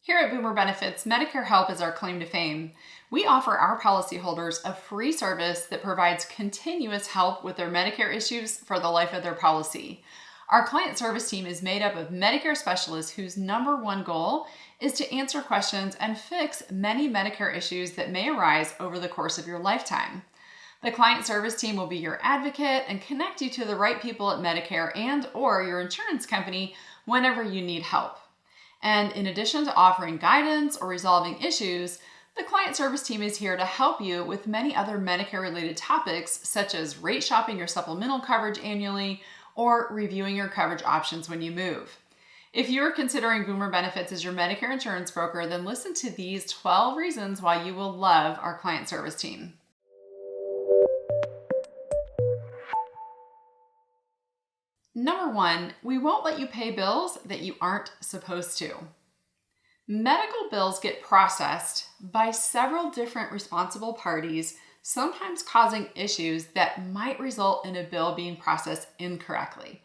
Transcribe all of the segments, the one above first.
Here at Boomer Benefits, Medicare Help is our claim to fame. We offer our policyholders a free service that provides continuous help with their Medicare issues for the life of their policy. Our client service team is made up of Medicare specialists whose number one goal is to answer questions and fix many Medicare issues that may arise over the course of your lifetime. The client service team will be your advocate and connect you to the right people at Medicare and/or your insurance company whenever you need help. And in addition to offering guidance or resolving issues, the client service team is here to help you with many other Medicare-related topics, such as rate shopping your supplemental coverage annually or reviewing your coverage options when you move. If you're considering Boomer Benefits as your Medicare insurance broker, then listen to these 12 reasons why you will love our client service team. Number 1, we won't let you pay bills that you aren't supposed to. Medical bills get processed by several different responsible parties, sometimes causing issues that might result in a bill being processed incorrectly.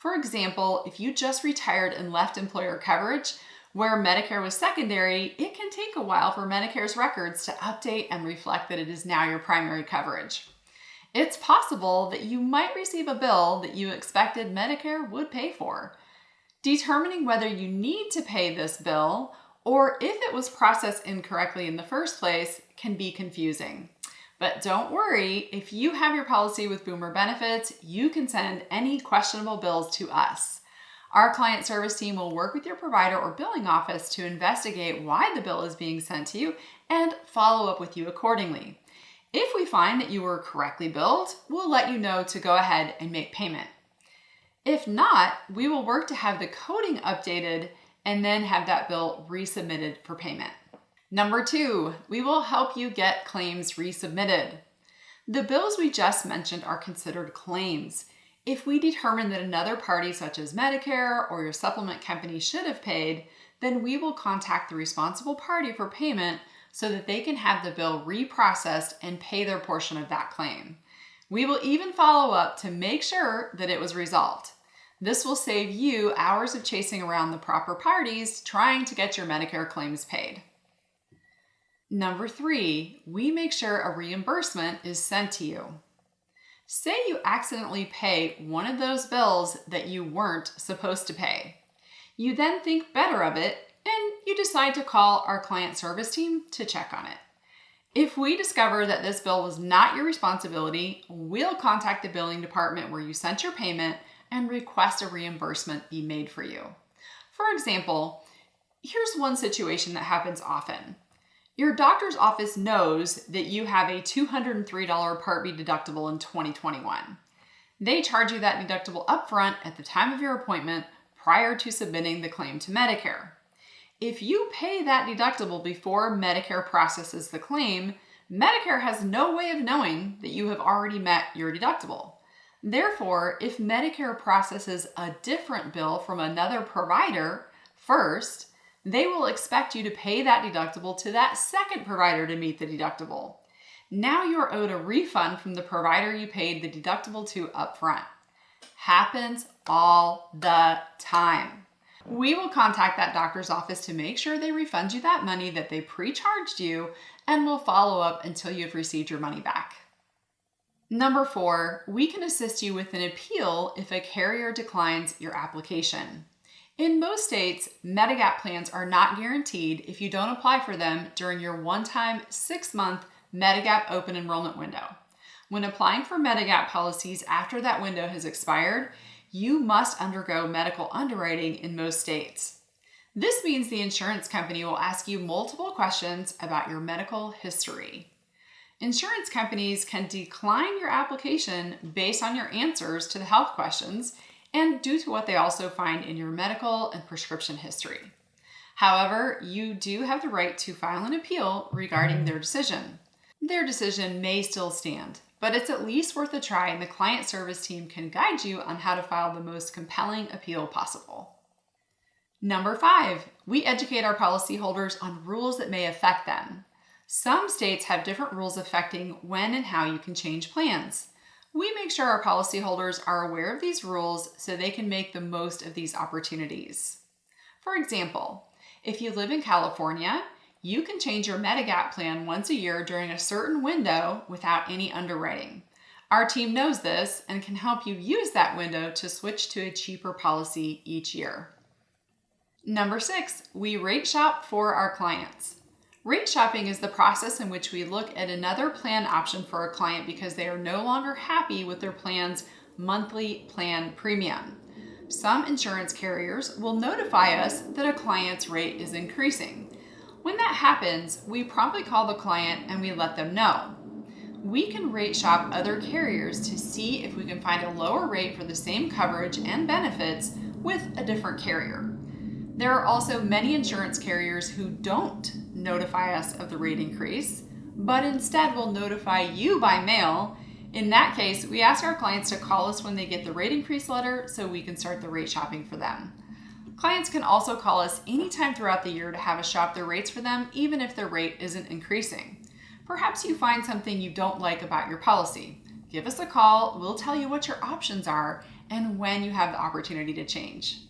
For example, if you just retired and left employer coverage where Medicare was secondary, it can take a while for Medicare's records to update and reflect that it is now your primary coverage. It's possible that you might receive a bill that you expected Medicare would pay for. Determining whether you need to pay this bill or if it was processed incorrectly in the first place can be confusing. But don't worry, if you have your policy with Boomer Benefits, you can send any questionable bills to us. Our client service team will work with your provider or billing office to investigate why the bill is being sent to you and follow up with you accordingly. If we find that you were correctly billed, we'll let you know to go ahead and make payment. If not, we will work to have the coding updated and then have that bill resubmitted for payment. Number 2, we will help you get claims resubmitted. The bills we just mentioned are considered claims. If we determine that another party such as Medicare or your supplement company should have paid, then we will contact the responsible party for payment so that they can have the bill reprocessed and pay their portion of that claim. We will even follow up to make sure that it was resolved. This will save you hours of chasing around the proper parties trying to get your Medicare claims paid. Number 3, we make sure a reimbursement is sent to you. Say you accidentally pay one of those bills that you weren't supposed to pay. You then think better of it and you decide to call our client service team to check on it. If we discover that this bill was not your responsibility, we'll contact the billing department where you sent your payment and request a reimbursement be made for you. For example, here's one situation that happens often. Your doctor's office knows that you have a $203 Part B deductible in 2021. They charge you that deductible upfront at the time of your appointment prior to submitting the claim to Medicare. If you pay that deductible before Medicare processes the claim, Medicare has no way of knowing that you have already met your deductible. Therefore, if Medicare processes a different bill from another provider first, they will expect you to pay that deductible to that second provider to meet the deductible. Now you're owed a refund from the provider you paid the deductible to upfront. Happens all the time. We will contact that doctor's office to make sure they refund you that money that they pre-charged you, and will follow up until you've received your money back. Number 4, we can assist you with an appeal if a carrier declines your application. In most states, Medigap plans are not guaranteed if you don't apply for them during your one-time 6-month Medigap open enrollment window. When applying for Medigap policies after that window has expired, you must undergo medical underwriting in most states. This means the insurance company will ask you multiple questions about your medical history. Insurance companies can decline your application based on your answers to the health questions and due to what they also find in your medical and prescription history. However, you do have the right to file an appeal regarding their decision. Their decision may still stand, but it's at least worth a try, and the client service team can guide you on how to file the most compelling appeal possible. Number 5, we educate our policyholders on rules that may affect them. Some states have different rules affecting when and how you can change plans. We make sure our policyholders are aware of these rules so they can make the most of these opportunities. For example, If you live in California, you can change your Medigap plan once a year during a certain window without any underwriting. Our team knows this and can help you use that window to switch to a cheaper policy each year. Number 6, we rate shop for our clients. Rate shopping is the process in which we look at another plan option for a client because they are no longer happy with their plan's monthly plan premium. Some insurance carriers will notify us that a client's rate is increasing. When that happens, we promptly call the client and we let them know. We can rate shop other carriers to see if we can find a lower rate for the same coverage and benefits with a different carrier. There are also many insurance carriers who don't notify us of the rate increase, but instead will notify you by mail. In that case, we ask our clients to call us when they get the rate increase letter so we can start the rate shopping for them. Clients can also call us anytime throughout the year to have us shop their rates for them, even if their rate isn't increasing. Perhaps you find something you don't like about your policy. Give us a call, we'll tell you what your options are and when you have the opportunity to change.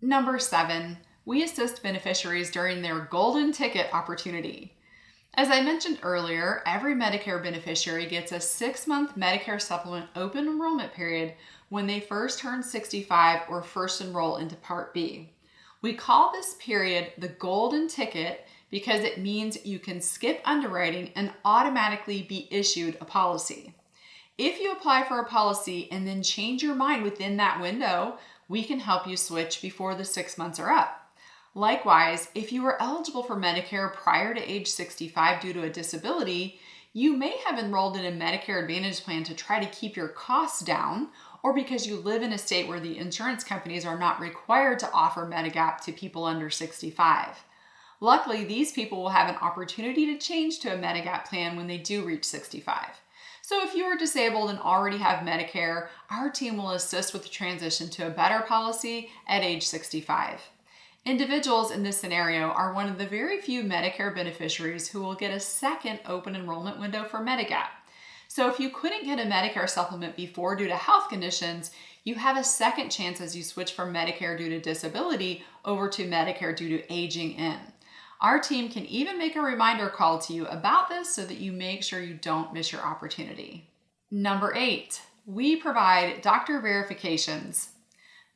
Number 7, we assist beneficiaries during their golden ticket opportunity. As I mentioned earlier, every Medicare beneficiary gets a 6-month Medicare supplement open enrollment period when they first turn 65 or first enroll into Part B. We call this period the golden ticket because it means you can skip underwriting and automatically be issued a policy. If you apply for a policy and then change your mind within that window, we can help you switch before the 6 months are up. Likewise, if you were eligible for Medicare prior to age 65 due to a disability, you may have enrolled in a Medicare Advantage plan to try to keep your costs down, or because you live in a state where the insurance companies are not required to offer Medigap to people under 65. Luckily, these people will have an opportunity to change to a Medigap plan when they do reach 65. So if you are disabled and already have Medicare, our team will assist with the transition to a better policy at age 65. Individuals in this scenario are one of the very few Medicare beneficiaries who will get a second open enrollment window for Medigap. So if you couldn't get a Medicare supplement before due to health conditions, you have a second chance as you switch from Medicare due to disability over to Medicare due to aging in. Our team can even make a reminder call to you about this so that you make sure you don't miss your opportunity. Number 8, we provide doctor verifications.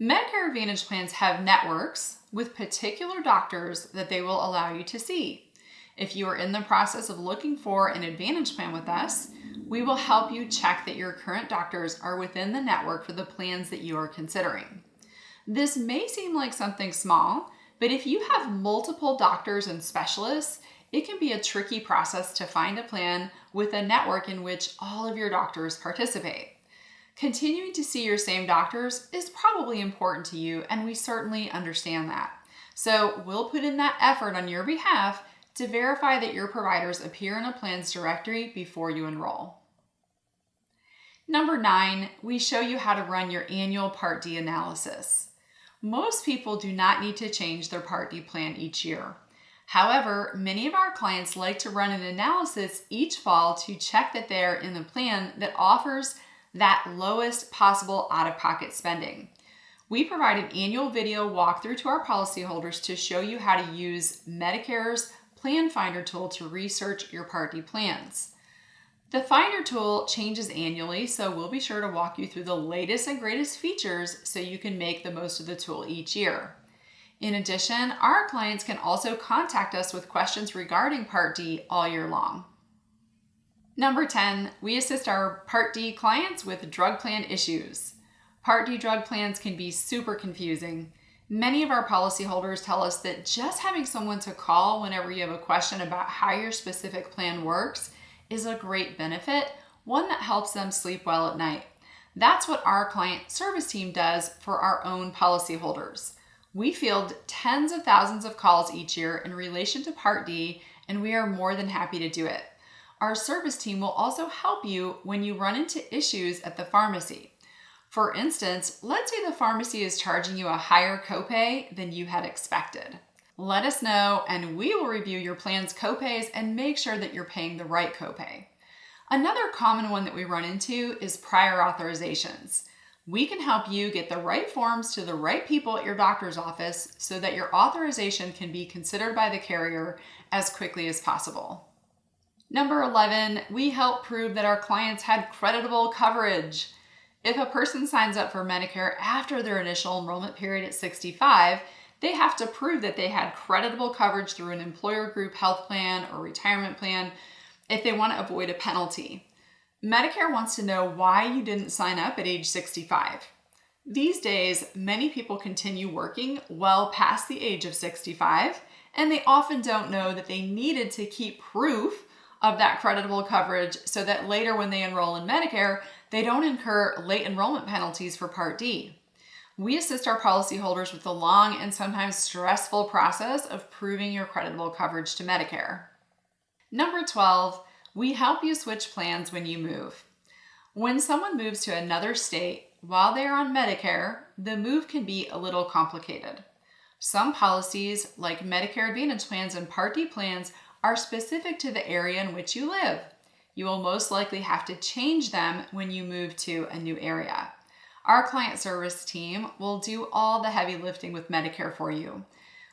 Medicare Advantage plans have networks with particular doctors that they will allow you to see. If you are in the process of looking for an Advantage plan with us, we will help you check that your current doctors are within the network for the plans that you are considering. This may seem like something small, but if you have multiple doctors and specialists, it can be a tricky process to find a plan with a network in which all of your doctors participate. Continuing to see your same doctors is probably important to you, and we certainly understand that. So we'll put in that effort on your behalf to verify that your providers appear in a plan's directory before you enroll. Number 9, we show you how to run your annual Part D analysis. Most people do not need to change their Part D plan each year. However, many of our clients like to run an analysis each fall to check that they're in the plan that offers that lowest possible out-of-pocket spending. We provide an annual video walkthrough to our policyholders to show you how to use Medicare's Plan Finder tool to research your Part D plans. The Finder tool changes annually, so we'll be sure to walk you through the latest and greatest features so you can make the most of the tool each year. In addition, our clients can also contact us with questions regarding Part D all year long. Number 10, we assist our Part D clients with drug plan issues. Part D drug plans can be super confusing. Many of our policyholders tell us that just having someone to call whenever you have a question about how your specific plan works is a great benefit, one that helps them sleep well at night. That's what our client service team does for our own policyholders. We field tens of thousands of calls each year in relation to Part D, and we are more than happy to do it. Our service team will also help you when you run into issues at the pharmacy. For instance, let's say the pharmacy is charging you a higher copay than you had expected. Let us know and we will review your plan's copays and make sure that you're paying the right copay. Another common one that we run into is prior authorizations. We can help you get the right forms to the right people at your doctor's office so that your authorization can be considered by the carrier as quickly as possible. Number 11, we help prove that our clients had creditable coverage. If a person signs up for Medicare after their initial enrollment period at 65, they have to prove that they had creditable coverage through an employer group health plan or retirement plan if they want to avoid a penalty. Medicare wants to know why you didn't sign up at age 65. These days, many people continue working well past the age of 65, and they often don't know that they needed to keep proof of that creditable coverage so that later when they enroll in Medicare, they don't incur late enrollment penalties for Part D. We assist our policyholders with the long and sometimes stressful process of proving your creditable coverage to Medicare. Number 12, we help you switch plans when you move. When someone moves to another state while they are on Medicare, the move can be a little complicated. Some policies, like Medicare Advantage plans and Part D plans, are specific to the area in which you live. You will most likely have to change them when you move to a new area. Our client service team will do all the heavy lifting with Medicare for you.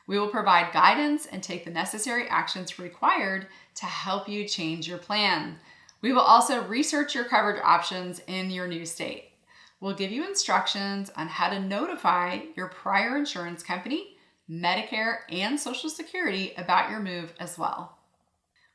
We will provide guidance and take the necessary actions required to help you change your plan. We will also research your coverage options in your new state. We'll give you instructions on how to notify your prior insurance company, Medicare, and Social Security about your move as well.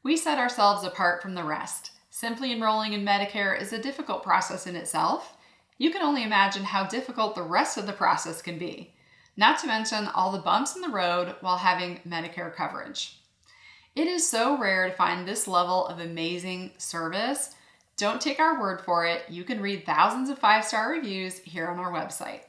We set ourselves apart from the rest. Simply enrolling in Medicare is a difficult process in itself. You can only imagine how difficult the rest of the process can be, not to mention all the bumps in the road while having Medicare coverage. It is so rare to find this level of amazing service. Don't take our word for it. You can read thousands of 5-star reviews here on our website.